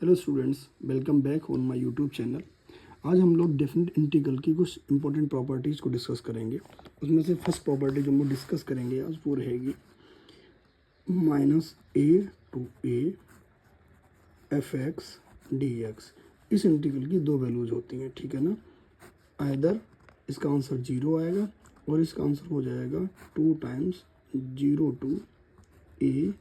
Hello students, welcome back on my YouTube channel. आज हम लोग डेफिनेट इंटीग्रल की कुछ इंपॉर्टेंट प्रॉपर्टीज़ को डिस्कस करेंगे। उसमें से फर्स्ट प्रॉपर्टी जो हम लोग डिस्कस करेंगे आज वो रहेगी -a to a f(x) dx। इस इंटीग्रल की दो वैल्यूज होती हैं, ठीक है ना। आइदर इसका आंसर 0 आएगा और इसका आंसर हो जाएगा 2 टाइम्स 0 to a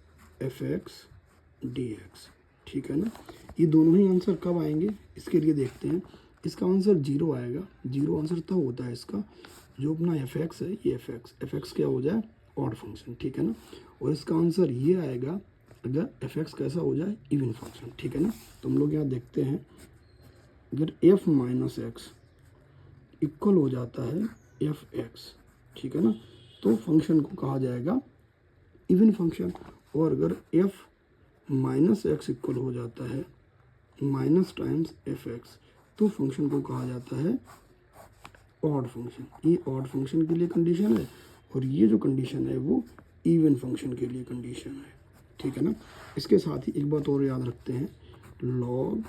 f(x)dx, ठीक है ना। ये दोनों ही आंसर कब आएंगे इसके लिए देखते हैं। इसका आंसर 0 आएगा। 0 आंसर तब होता है इसका जो अपना f(x) है, ये f(x) क्या हो जाए, ऑड फंक्शन, ठीक है ना। और इसका आंसर ये आएगा अगर f(x) कैसा हो जाए, इवन फंक्शन, ठीक है ना। तो हम लोग यहाँ देखते हैं, अगर f माइनस एक्स इक्वल हो जाता है f(x), ठीक है ना, तो फंक्शन को कहा जाएगा इवन फंक्शन। और अगर f माइनस एक्स इक्वल हो जाता है माइनस टाइम्स f(x), तो फंक्शन को कहा जाता है ऑड फंक्शन। ये ऑड फंक्शन के लिए कंडीशन है और ये जो कंडीशन है वो इवन फंक्शन के लिए कंडीशन है, ठीक है ना। इसके साथ ही एक बात और याद रखते हैं, log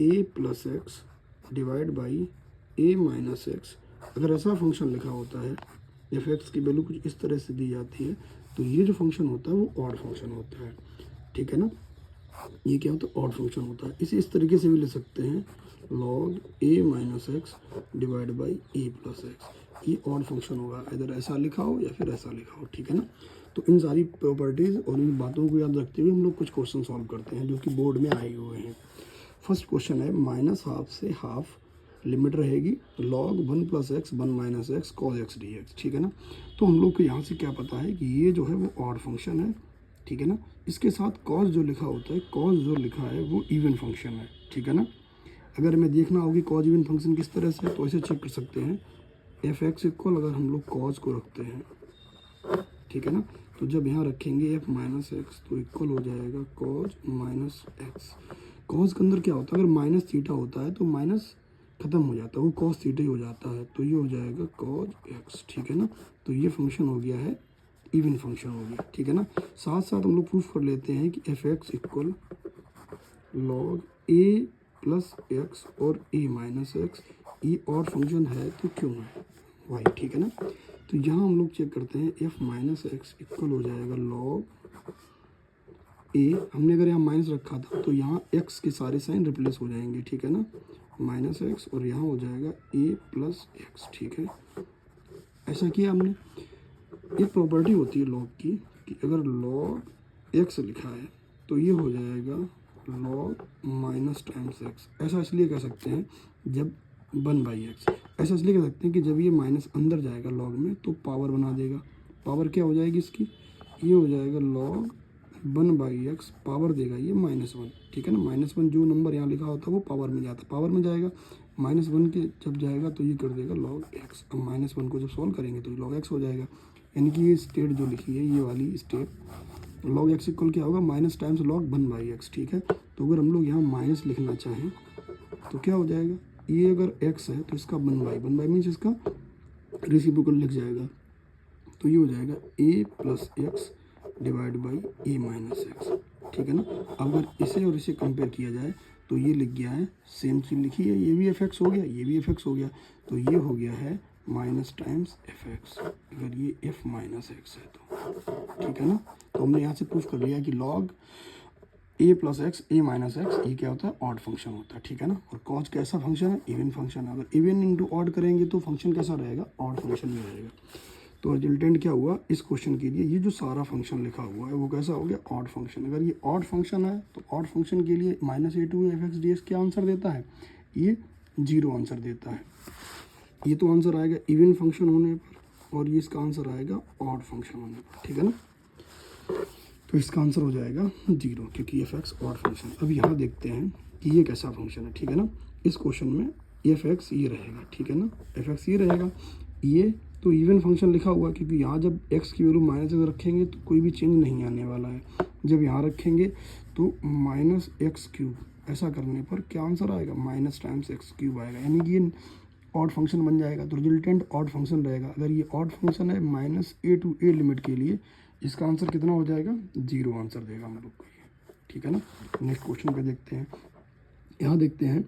a plus x divide by a minus x, अगर ऐसा फंक्शन लिखा होता है f(x) की वैल्यू कुछ इस तरह से दी जाती है तो ये जो फंक्शन होता है वो ऑड फंक्शन होता है, ठीक है ना। ये क्या होता है, ऑड फंक्शन होता है। इसे इस तरीके से भी ले सकते हैं, log a minus x divide by a plus x. ये ऑड फंक्शन होगा, इधर ऐसा लिखा हो या फिर ऐसा लिखा हो, ठीक है ना। तो इन सारी प्रॉपर्टीज़ और इन बातों को याद रखते हुए हम लोग कुछ क्वेश्चन सॉल्व करते हैं जो कि बोर्ड में आए हुए हैं। फर्स्ट क्वेश्चन है, -½ से हाफ लिमिट रहेगी log 1 plus x 1 minus x cos x dx, ठीक है ना। तो हम लोग को यहाँ से क्या पता है कि ये जो है वो ऑड फंक्शन है, ठीक है ना। इसके साथ cos जो लिखा होता है, cos जो लिखा है वो इवन फंक्शन है, ठीक है ना। अगर हमें देखना होगी cos इवन फंक्शन किस तरह से है तो ऐसे चेक कर सकते हैं, f(x) इक्वल अगर हम लोग cos को रखते हैं, ठीक है ना, तो जब यहाँ रखेंगे f माइनस एक्स तो इक्वल हो जाएगा cos माइनस एक्स। cos के अंदर क्या होता है, अगर माइनस थीटा होता है तो माइनस खत्म हो जाता है, वो cos थीटा ही हो जाता है, तो ये हो जाएगा cos x, ठीक है ना। तो ये फंक्शन हो गया है, इवन फंक्शन हो गया, ठीक है ना। साथ साथ हम लोग प्रूफ कर लेते हैं कि f(x) equal log a plus x और a माइनस एक्स, ये ऑड फंक्शन है तो क्यों है, वाई, ठीक है ना। तो यहाँ हम लोग चेक करते हैं, f माइनस एक्स इक्वल हो जाएगा log a, हमने अगर यहाँ माइनस रखा था तो यहाँ x के सारे साइन रिप्लेस हो जाएंगे, ठीक है ना, माइनस एक्स और यहाँ हो जाएगा a प्लस एक्स, ठीक है। ऐसा किया हमने। एक प्रॉपर्टी होती है log की कि अगर log x लिखा है तो ये हो जाएगा log माइनस टाइम्स एक्स। ऐसा इसलिए कह सकते हैं जब 1/x, ऐसा इसलिए कह सकते हैं कि जब ये माइनस अंदर जाएगा log में तो पावर बना देगा। पावर क्या हो जाएगी इसकी, ये हो जाएगा log 1/x, पावर देगा ये -1, ठीक है ना। -1 जो नंबर यहाँ लिखा होता है वो पावर में जाता है, पावर में जाएगा। -1 के जब जाएगा तो ये कर देगा log x। अब -1 को जब सॉल्व करेंगे तो log x हो जाएगा। यानी कि ये स्टेट जो लिखी है, ये वाली स्टेट, log x इक्वल क्या होगा, माइनस टाइम्स log 1/x, ठीक है। तो अगर हम लोग यहाँ माइनस लिखना चाहें तो क्या हो जाएगा, ये अगर x है तो इसका 1/1 मीन्स इसका रेसिप्रोकल लिख जाएगा, तो ये हो जाएगा a plus x divide by a minus x, ठीक है ना। अगर इसे और इसे कंपेयर किया जाए तो ये लिख गया है, सेम चीज़ लिखी है, ये भी f(x) हो गया, ये भी f(x) हो गया, तो ये हो गया है माइनस टाइम्स f(x), अगर ये f माइनस एक्स है तो, ठीक है ना। तो हमने यहाँ से प्रूफ कर लिया कि log a plus x a minus x ये क्या होता है, ऑड फंक्शन होता है, ठीक है ना। और cos कैसा फंक्शन है, इवन फंक्शन है। अगर इवन इंटू ऑड करेंगे तो फंक्शन कैसा रहेगा, ऑड फंक्शन में रहेगा। तो रिजल्टेंट क्या हुआ इस क्वेश्चन के लिए, ये जो सारा फंक्शन लिखा हुआ है वो कैसा हो गया, ऑड फंक्शन। अगर ये ऑड फंक्शन है तो ऑड फंक्शन के लिए -a to f(x) dx क्या आंसर देता है, ये 0 आंसर देता है। ये तो आंसर आएगा इवन फंक्शन होने पर और ये इसका आंसर आएगा ऑड फंक्शन होने पर, ठीक है ना। तो इसका आंसर हो जाएगा 0 क्योंकि f(x) ऑड फंक्शन। अब यहाँ देखते हैं कि ये कैसा फंक्शन है, ठीक है ना। इस क्वेश्चन में f(x) ये रहेगा, ठीक है ना, f(x) ये रहेगा। ये तो इवन फंक्शन लिखा हुआ है क्योंकि यहाँ जब x की वैल्यू माइनस रखेंगे तो कोई भी चेंज नहीं आने वाला है। जब यहाँ रखेंगे तो -x³, ऐसा करने पर क्या आंसर आएगा, माइनस टाइम्स x³ आएगा, यानी कि ये ऑड फंक्शन बन जाएगा। तो रिजल्टेंट ऑड फंक्शन रहेगा। अगर ये ऑड फंक्शन है -a to a लिमिट के लिए, इसका आंसर कितना हो जाएगा, 0 आंसर देगा हम लोग को ये, ठीक है ना। नेक्स्ट क्वेश्चन पे देखते हैं। यहाँ देखते हैं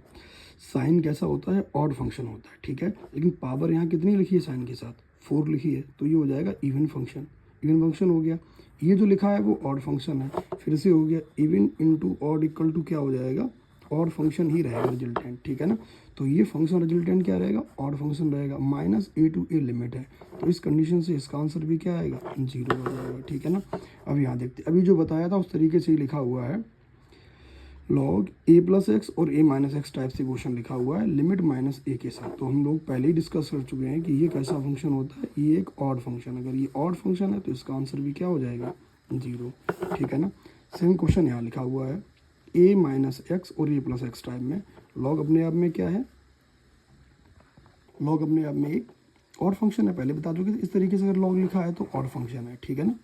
साइन कैसा होता है, ऑड फंक्शन होता है, ठीक है। लेकिन पावर यहाँ कितनी लिखी है साइन के साथ, 4 लिखी है, तो ये हो जाएगा इवन फंक्शन। इवन फंक्शन हो गया। ये जो लिखा है वो ऑड फंक्शन है, फिर से हो गया even into odd equal to क्या हो जाएगा, ऑड फंक्शन ही रहेगा रिजल्टेंट, ठीक है ना। तो ये फंक्शन रिजल्टेंट क्या रहेगा, ऑड फंक्शन रहेगा। Minus a to a limit है, तो इस कंडीशन से इसका आंसर भी क्या आएगा, 0 हो जाएगा, ठीक है ना। अब यहाँ देखते हैं, अभी जो बताया था उस तरीके से ही लिखा हुआ है। लॉग a प्लस एक्स और a माइनस एक्स टाइप से क्वेश्चन लिखा हुआ है, लिमिट माइनस a के साथ। तो हम लोग पहले ही डिस्कस कर चुके हैं कि ये कैसा फंक्शन होता है, ये एक ऑड फंक्शन। अगर ये ऑड फंक्शन है तो इसका आंसर भी क्या हो जाएगा, 0, ठीक है ना। सेम क्वेश्चन यहाँ लिखा हुआ है, a माइनस एक्स और a प्लस एक्स टाइप में। लॉग अपने आप में क्या है, लॉग अपने आप में एक ऑड फंक्शन है, पहले बता चुके थे। इस तरीके से अगर लॉग लिखा है तो ऑड फंक्शन है, ठीक है ना।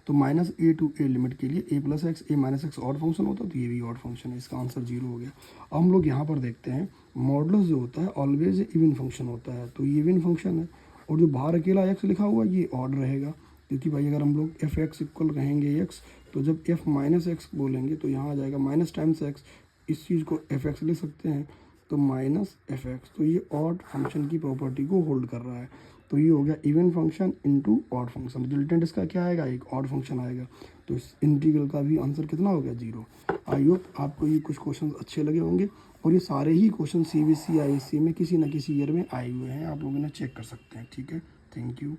तो minus a to a limit के लिए a plus x, a minus x odd function होता है, तो ये भी ऑड फंक्शन है, इसका आंसर 0 हो गया। अब हम लोग यहाँ पर देखते हैं, मॉडुलस जो होता है ऑलवेज इवन फंक्शन होता है, तो ये इवन फंक्शन है। और जो बाहर अकेला x लिखा हुआ है ये ऑड रहेगा, क्योंकि भाई अगर हम लोग एफ एक्स इक्वल कहेंगे x, तो जब f माइनस एक्स बोलेंगे तो यहाँ आ जाएगा माइनस टाइम्स x, इस चीज़ को एफ एक्स लिख सकते हैं, तो माइनस एफ एक्स। तो ये ऑड फंक्शन की प्रॉपर्टी को होल्ड कर रहा है। तो ये हो गया even function into odd function, resultant इसका क्या आएगा, एक ऑड फंक्शन आएगा। तो इस इंटीग्रल का भी आंसर कितना हो गया, 0। आई होप आपको ये कुछ क्वेश्चन अच्छे लगे होंगे, और ये सारे ही क्वेश्चन CBSE ISC में किसी न किसी ईयर में आए हुए हैं, आप लोगों ने चेक कर सकते हैं, ठीक है। Thank you.